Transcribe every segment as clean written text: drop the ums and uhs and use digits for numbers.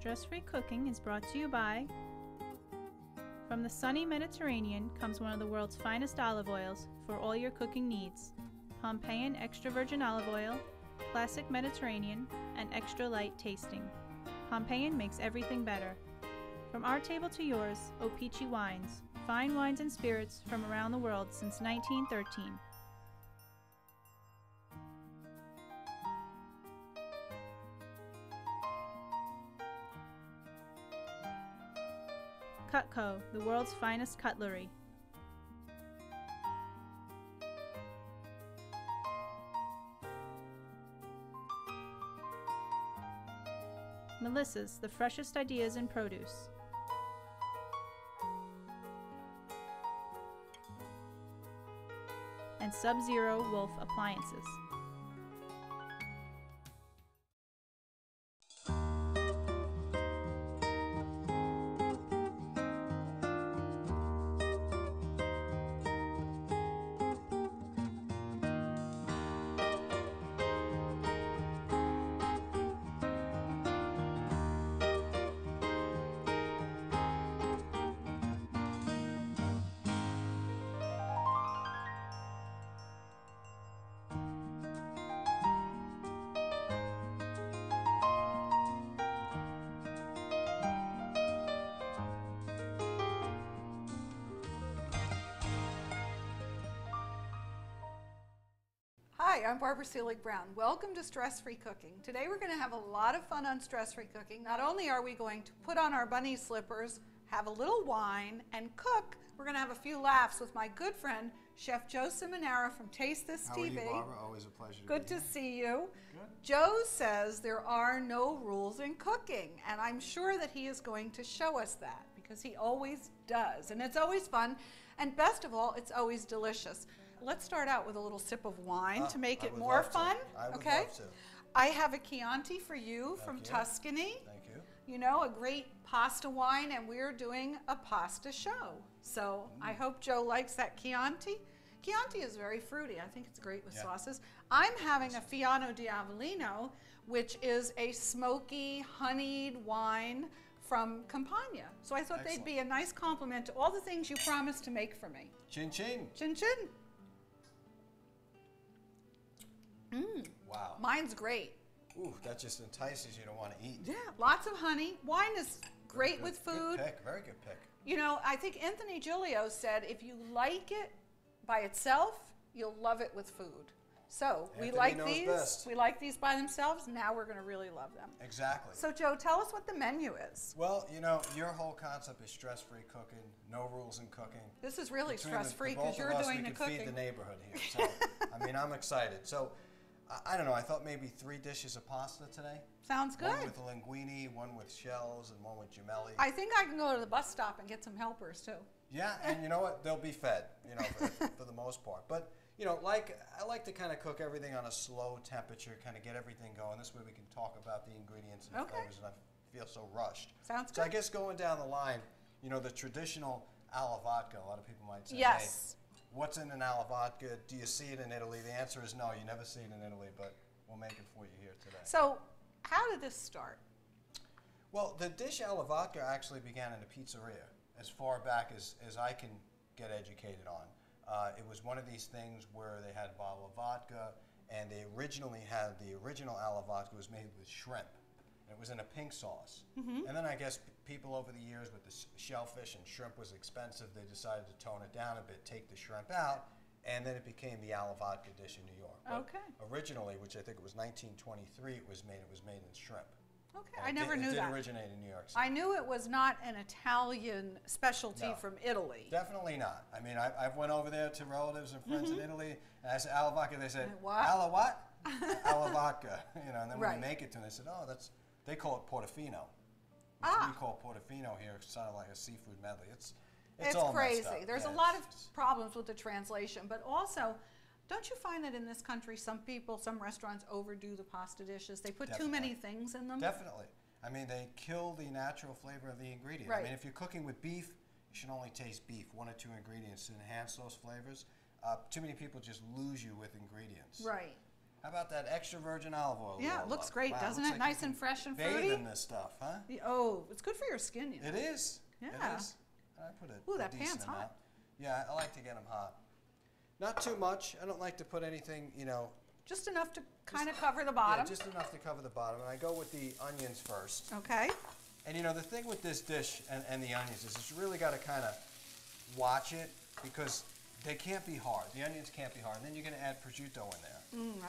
Stress-Free Cooking is brought to you by... From the sunny Mediterranean comes one of the world's finest olive oils for all your cooking needs. Pompeian extra virgin olive oil, classic Mediterranean, and extra light tasting. Pompeian makes everything better. From our table to yours, O-Pee-Chee Wines, fine wines and spirits from around the world since 1913. Cutco, the world's finest cutlery. Melissa's, the freshest ideas in produce. And Sub-Zero Wolf Appliances. Hi, I'm Barbara Selig Brown. Welcome to Stress-Free Cooking. Today we're going to have a lot of fun on Stress-Free Cooking. Not only are we going to put on our bunny slippers, have a little wine, and cook, we're going to have a few laughs with my good friend, Chef Joe Ciminara from Taste This TV. How are you, Barbara? Always a pleasure to Good be to here. see you. Good. Joe says there are no rules in cooking, and I'm sure that he is going to show us that because he always does, and it's always fun, and best of all, it's always delicious. Let's start out with a little sip of wine to make it more fun. I would okay? love to. I have a Chianti for you from you. Tuscany. Thank you. You know, a great pasta wine, and we're doing a pasta show. So I hope Joe likes that Chianti. Chianti is very fruity. I think it's great with sauces. I'm having a Fiano di Avellino, which is a smoky, honeyed wine from Campania. So I thought they'd be a nice compliment to all the things you promised to make for me. Chin chin. Chin chin. Wow. Mine's great. Ooh, that just entices you to want to eat. Yeah, lots of honey. Wine is great with food. Good pick. Very good pick. You know, I think Anthony Giulio said if you like it by itself, you'll love it with food. So we Anthony like knows these. best. We like these by themselves. Now we're going to really love them. Exactly. So Joe, tell us what the menu is. Well, you know, your whole concept is stress-free cooking, no rules in cooking. This is really Between stress-free the because both you're of us, doing we the can cooking. feed the neighborhood here. So, I mean, I'm excited. So, I don't know. I thought maybe 3 dishes of pasta today. Sounds good. One with linguine, one with shells, and one with gemelli. I think I can go to the bus stop and get some helpers too. Yeah, and you know what? They'll be fed, you know, for the most part. But, you know, I like to kind of cook everything on a slow temperature, kind of get everything going. This way we can talk about the ingredients and the flavors, and I feel so rushed. Sounds good. So I guess going down the line, you know, the traditional alla vodka, a lot of people might say, Yes. hey, what's in an alla vodka? Do you see it in Italy? The answer is no, you never see it in Italy, but we'll make it for you here today. So how did this start? Well, the dish alla vodka actually began in a pizzeria as far back as I can get educated on. It was one of these things where they had a bottle of vodka, and they originally had the original alla vodka was made with shrimp. And it was in a pink sauce. And then I guess people over the years with the shellfish and shrimp was expensive, they decided to tone it down a bit, take the shrimp out, and then it became the alla vodka dish in New York. But originally, which I think it was 1923, it was made in shrimp. Okay, I never knew that. It that. did originate in New York City. I knew it was not an Italian specialty No. from Italy. Definitely not. I mean, I've went over there to relatives and friends in Italy, and I said, alla vodka, they said, What? alla what? Alla vodka. You know, and then when Right. we make it to them, they said, oh, they call it Portofino. Which we call Portofino here. It's sort of like a seafood medley. It's all crazy. messed up. There's a lot of problems with the translation, but also, don't you find that in this country, some restaurants overdo the pasta dishes? They put too many things in them. Definitely. I mean, they kill the natural flavor of the ingredient. Right. I mean, if you're cooking with beef, you should only taste beef, 1 or 2 ingredients to enhance those flavors. Too many people just lose you with ingredients. Right. How about that extra virgin olive oil? we Yeah, all it looks love? great, Wow, doesn't looks it? like Nice you and can fresh and bathe fruity. in this stuff, huh? Oh, it's good for your skin, you know. It is. Yeah. It is. I put a, Ooh, a that decent pan's amount. hot. Yeah, I like to get them hot. Not too much. I don't like to put anything, you know. Just enough to kind of cover the bottom. Yeah, just enough to cover the bottom. And I go with the onions first. Okay. And you know, the thing with this dish and the onions is it's really got to kind of watch it because they can't be hard. The onions can't be hard. And then you're going to add prosciutto in there.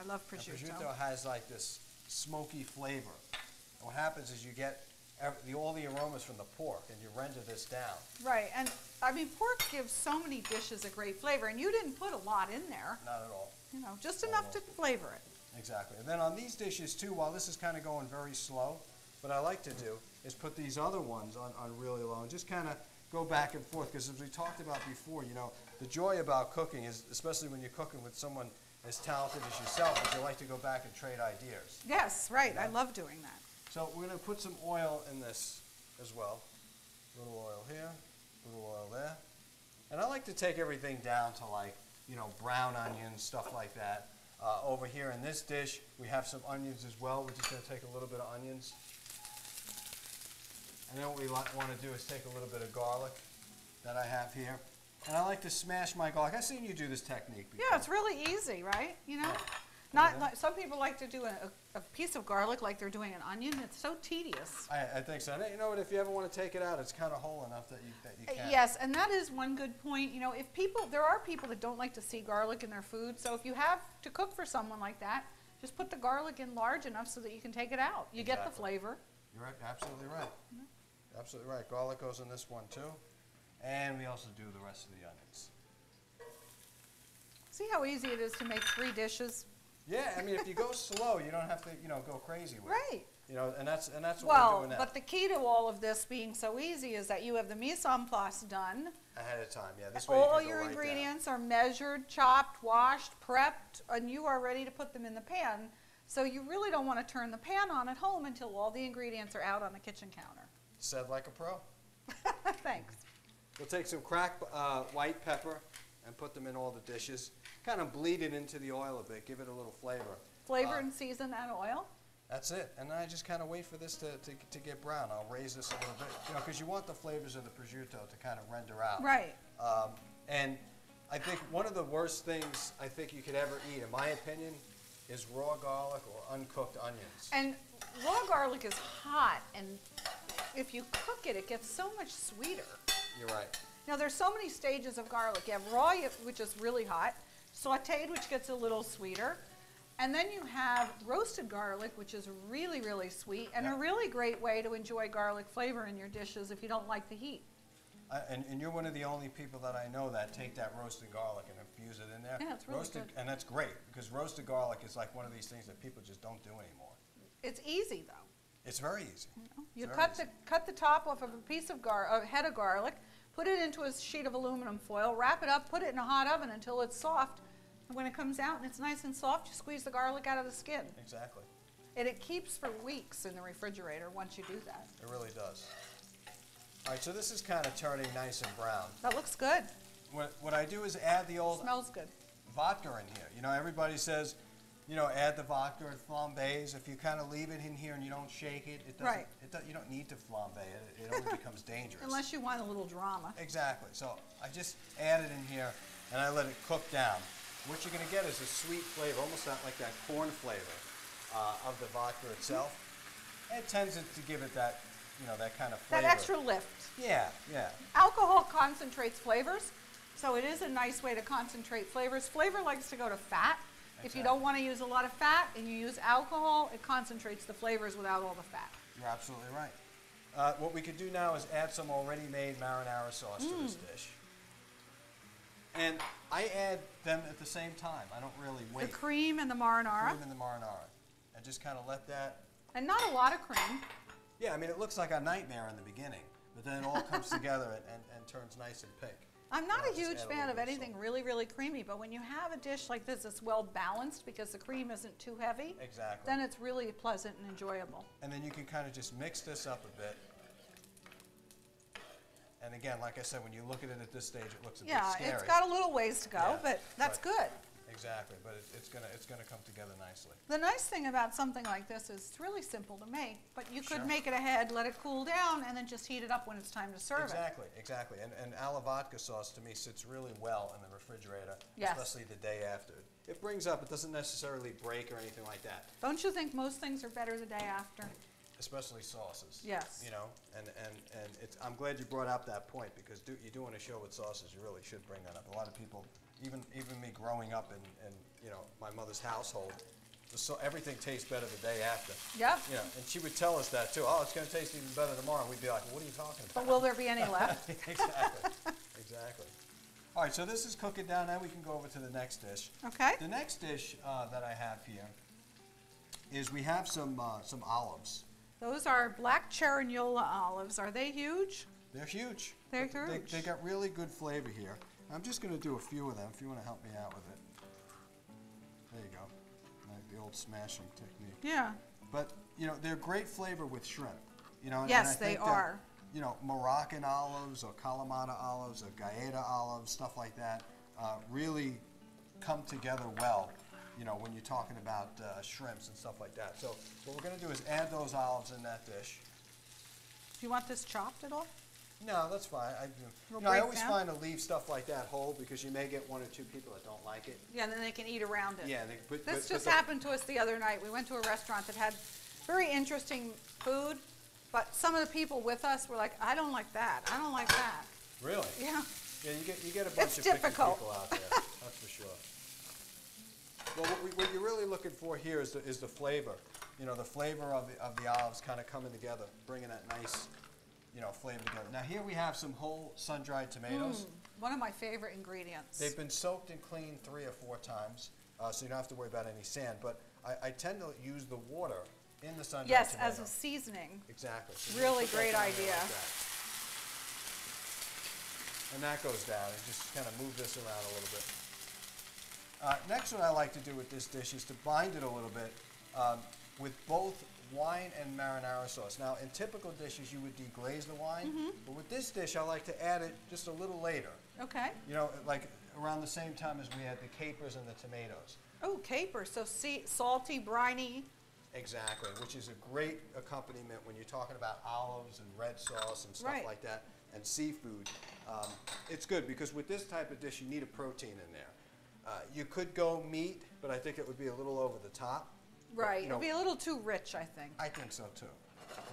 I love And prosciutto. prosciutto has like this smoky flavor. And what happens is you get all the aromas from the pork and you render this down. Right, and I mean, pork gives so many dishes a great flavor, and you didn't put a lot in there. Not at all. You know, just enough to flavor it. Exactly. And then on these dishes too, while this is kind of going very slow, what I like to do is put these other ones on really low and just kind of go back and forth. Because as we talked about before, you know, the joy about cooking is, especially when you're cooking with someone as talented as yourself, is you like to go back and trade ideas. Yes, right, I Yeah. love doing that. So we're going to put some oil in this as well. A little oil here, a little oil there. And I like to take everything down to like, you know, brown onions, stuff like that. Over here in this dish, we have some onions as well. We're just going to take a little bit of onions. And then what we want to do is take a little bit of garlic that I have here. And I like to smash my garlic. I've seen you do this technique before. Yeah, it's really easy, right? You know? Yeah. Not Yeah. like, some people like to do a piece of garlic like they're doing an onion. It's so tedious. I think so. And you know what? If you ever want to take it out, it's kind of whole enough that you can. Yes, and that is one good point. You know, if people, there are people that don't like to see garlic in their food. So if you have to cook for someone like that, just put the garlic in large enough so that you can take it out. You get the Exactly. flavor. You're right, absolutely right. Absolutely right. Garlic goes in this one too. And we also do the rest of the onions. See how easy it is to make 3 dishes? Yeah, I mean, if you go slow, you don't have to, you know, go crazy with it. Right. You know, and that's what we're Well, doing now. but the key to all of this being so easy is that you have the mise en place done. Ahead of time, yeah. This way you All can go your right down. ingredients are measured, chopped, washed, prepped, and you are ready to put them in the pan. So you really don't want to turn the pan on at home until all the ingredients are out on the kitchen counter. Said like a pro. Thanks. We'll take some cracked white pepper and put them in all the dishes. Kind of bleed it into the oil a bit, give it a little flavor. Flavor and season and oil. That's it. And then I just kind of wait for this to get brown. I'll raise this a little bit, you know, because you want the flavors of the prosciutto to kind of render out. Right. And I think one of the worst things I think you could ever eat, in my opinion, is raw garlic or uncooked onions. And raw garlic is hot, and if you cook it, it gets so much sweeter. You're right. Now, there's so many stages of garlic. You have raw, which is really hot, sauteed, which gets a little sweeter, and then you have roasted garlic, which is really, really sweet, and Yeah. a really great way to enjoy garlic flavor in your dishes if you don't like the heat. And you're one of the only people that I know that take that roasted garlic and infuse it in there. Yeah, it's really roasted, good. and that's great because roasted garlic is like one of these things that people just don't do anymore. It's easy, though. It's very easy. You Very cut the top off of a piece of a head of garlic, put it into a sheet of aluminum foil, wrap it up, put it in a hot oven until it's soft. And when it comes out and it's nice and soft, you squeeze the garlic out of the skin. Exactly. And it keeps for weeks in the refrigerator once you do that. It really does. All right, so this is kind of turning nice and brown. That looks good. What I do is add the old Smells good. vodka in here. You know, everybody says, you know, add the vodka, it flambés. If you kind of leave it in here and you don't shake it, it doesn't. Right. You don't need to flambe it. It only becomes dangerous. Unless you want a little drama. Exactly. So I just add it in here and I let it cook down. What you're going to get is a sweet flavor, almost not like that corn flavor of the vodka itself. It tends to give it that, you know, that kind of flavor. That extra lift. Yeah, yeah. Alcohol concentrates flavors, so it is a nice way to concentrate flavors. Flavor likes to go to fat. If you don't want to use a lot of fat and you use alcohol, it concentrates the flavors without all the fat. You're absolutely right. What we could do now is add some already made marinara sauce to this dish. And I add them at the same time. I don't really wait. The cream and the marinara. Cream and the marinara. And just kind of let that, And not a lot of cream. yeah, I mean, it looks like a nightmare in the beginning, but then it all comes together and turns nice and pink. I'm not I'll a just huge add a fan little of bit of anything salt. really, really creamy, but when you have a dish like this that's well balanced because the cream isn't too heavy, Exactly. then it's really pleasant and enjoyable. And then you can kind of just mix this up a bit. And again, like I said, when you look at it at this stage, it looks a bit Yeah, scary. it's got a little ways to go, Yeah, but that's right. good. Exactly, but it's gonna come together nicely. The nice thing about something like this is it's really simple to make, but you could Sure. make it ahead, let it cool down, and then just heat it up when it's time to serve it. Exactly, exactly. And alla vodka sauce to me sits really well in the refrigerator, Yes. especially the day after. It brings up, it doesn't necessarily break or anything like that, Don't you think most things are better the day after? especially sauces. Yes. You know, and it's, I'm glad you brought up that point because you're doing a show with sauces, you really should bring that up. A lot of people, even me growing up in you know, my mother's household, everything tastes better the day after. Yep. You know, and she would tell us that too. Oh, it's going to taste even better tomorrow. And we'd be like, what are you talking about? But will there be any left? Exactly. Exactly. All right, so this is cooking down. Now we can go over to the next dish. Okay. The next dish that I have here is we have some olives. Those are black Cerignola olives. Are they huge? They're huge. They're They huge. got really good flavor here. I'm just going to do a few of them if you want to help me out with it. There you go. Like the old smashing technique. Yeah. But, you know, they're great flavor with shrimp. You know, Yes, and I they think that, are. you know, Moroccan olives or Kalamata olives or Gaeta olives, stuff like that, really come together well, you know, when you're talking about shrimps and stuff like that. So what we're going to do is add those olives in that dish. Do you want this chopped at all? No, that's fine. I Little I always breakdown? find to leave stuff like that whole because you may get one or two people that don't like it. Yeah, and then they can eat around it. Yeah, This just happened to us the other night. We went to a restaurant that had very interesting food, but some of the people with us were like, I don't like that. I don't like that. Really? Yeah. Yeah, you get a bunch It's of picky difficult. people out there. That's for sure. Well, what you're really looking for here is the flavor. You know, the flavor of the olives kind of coming together, bringing that nice, you know, flavor together. Now here we have some whole sun-dried tomatoes. One of my favorite ingredients. They've been soaked and cleaned 3 or 4 times, so you don't have to worry about any sand. But I tend to use the water in the sun-dried Yes, tomato. as a seasoning. Exactly. So Really you put that great down there idea. like that. And that goes down, and just kind of move this around a little bit. Next, what I like to do with this dish is to bind it a little bit with both wine and marinara sauce. Now, in typical dishes, you would deglaze the wine, but with this dish, I like to add it just a little later. Okay. You know, like around the same time as we had the capers and the tomatoes. Oh, capers. So salty, briny. Exactly, which is a great accompaniment when you're talking about olives and red sauce and stuff Right. like that, and seafood. It's good because with this type of dish, you need a protein in there. You could go meat, but I think it would be a little over the top. Right. You know, It'd be a little too rich, I think. I think so too.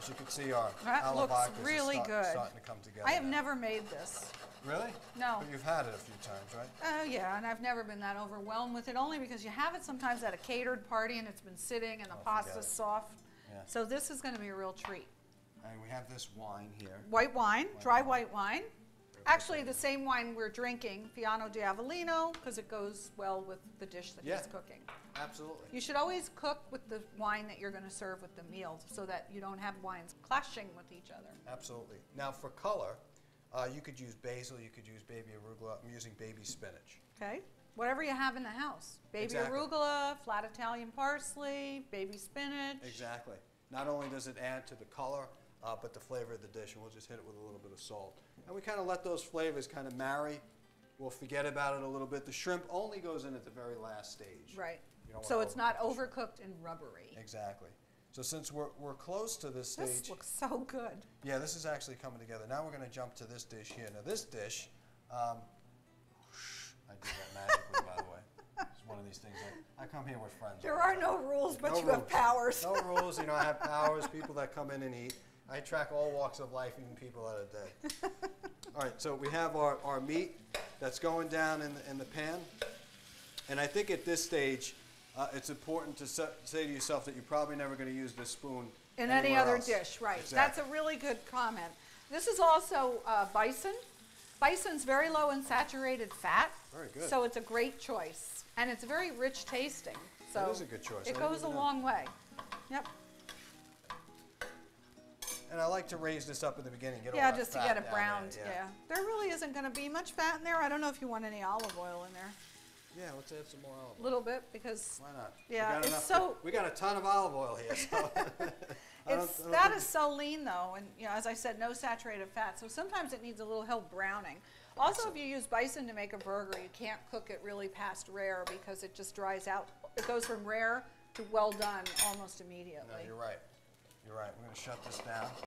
As you can see, our That alla looks vodkas really are good. starting to come together. I have now. never made this. Really? No. But you've had it a few times, right? Oh, yeah, and I've never been that overwhelmed with it, only because you have it sometimes at a catered party and it's been sitting and the Oh, forget pasta's it. soft. Yeah. So this is going to be a real treat. And we have this wine here. White wine, dry white wine. Actually, the same wine we're drinking, Fiano di Avellino, because it goes well with the dish that Yeah. he's cooking. Absolutely. You should always cook with the wine that you're going to serve with the meal so that you don't have wines clashing with each other. Absolutely. Now for color, you could use basil, you could use baby arugula. I'm using baby spinach. Okay? Whatever you have in the house. Baby Exactly. arugula, flat Italian parsley, baby spinach. Exactly. Not only does it add to the color, but the flavor of the dish, and we'll just hit it with a little bit of salt. And we kind of let those flavors kind of marry. We'll forget about it a little bit. The shrimp only goes in at the very last stage. Right. You don't So wanna it's not overcook the shrimp. overcooked and rubbery. Exactly. So since we're close to this stage, This looks so good. yeah, this is actually coming together. Now we're going to jump to this dish here. Now this dish, I did that magically, by the way. It's one of these things I come here with friends. There all are the no time. rules, but No you have rules. powers. No rules. You know, I have powers. People that come in and eat. I track all walks of life, even people at a day. All right, so we have our meat that's going down in the pan. And I think at this stage, it's important to say to yourself that you're probably never going to use this spoon In any anywhere other else. dish, right. Exactly. That's a really good comment. This is also bison. Bison's very low in saturated fat. Very good. So it's a great choice. And it's very rich tasting. So It is a good choice. I It didn't goes a even know. long way. Yep. And I like to raise this up in the beginning, get all Yeah, that just to fat get it down browned. there, Yeah. There really isn't going to be much fat in there. I don't know if you want any olive oil in there. Yeah, let's add some more olive A oil. little bit because Why not? Yeah, We got it's enough so- we got a ton of olive oil here, so. I don't that think is so lean though, and you know, as I said, no saturated fat. So sometimes it needs a little help browning. Also, if you use bison to make a burger, you can't cook it really past rare because it just dries out. It goes from rare to well done almost immediately. No, you're right. You're right. We're going to shut this down.